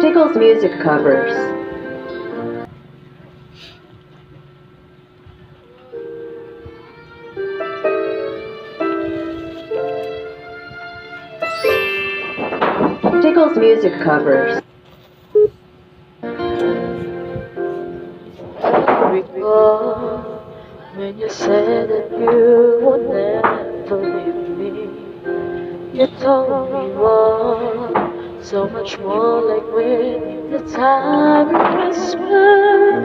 Tickles music covers. Tickles music covers. Recall when you said that you would never leave me. You told me more, so much more, like when the time whispered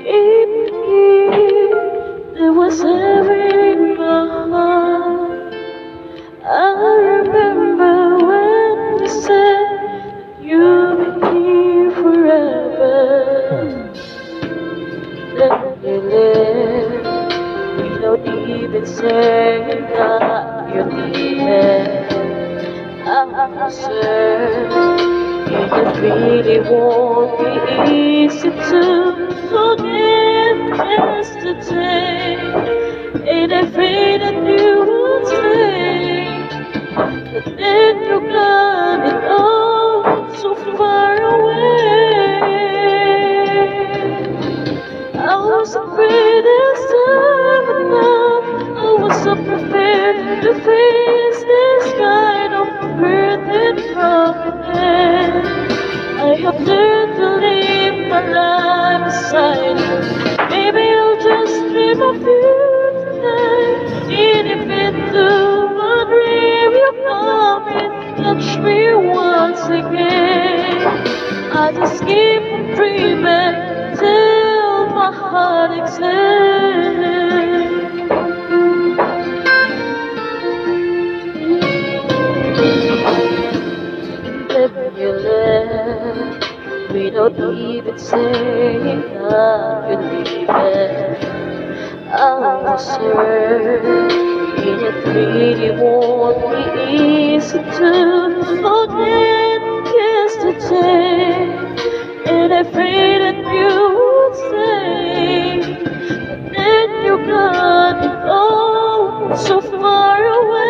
in me. There was heaven in my heart. I remember when you said you'd be here forever. Then you left without even saying that you're leaving. I'm certain it really won't be easy to forget yesterday. And I pray that you would stay, but then you're gone and oh, so far away. I was afraid this time, but now I was so prepared to face this kind of burden from within. I have learned to live my life beside you. Maybe I'll just dream of you tonight. And if it do my dream, you come and touch me once again. I just keep on dreaming till my heart exhales. Then you left without even saying that you're leaving. I was certain it really won't be easy to forget yesterday. And I pray that you would stay, but then you're gone and oh, so far away.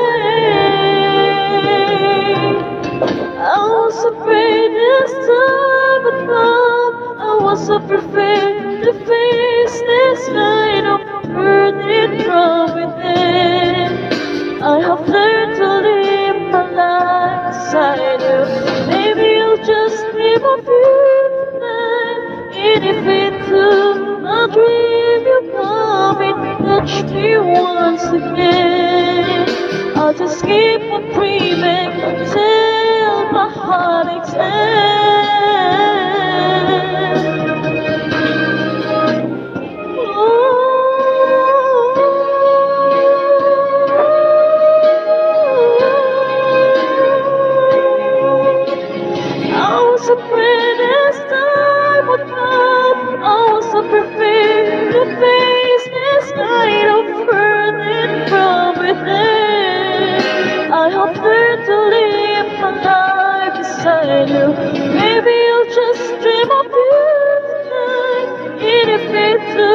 I was afraid this time would come. I was so prepared to face this kind of burden from within. I have learned to live my life beside you. Maybe I'll just dream of you tonight. And if into my dream you come and touch me once again, I'll just keep on dreaming till my heart exhales. I was afraid this time would come. I was so prepared to face this kind of burden from within. I have learned to live my life beside you. Maybe I'll just dream of you tonight. And if it's to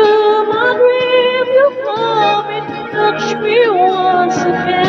my dream, you come and touch me once again.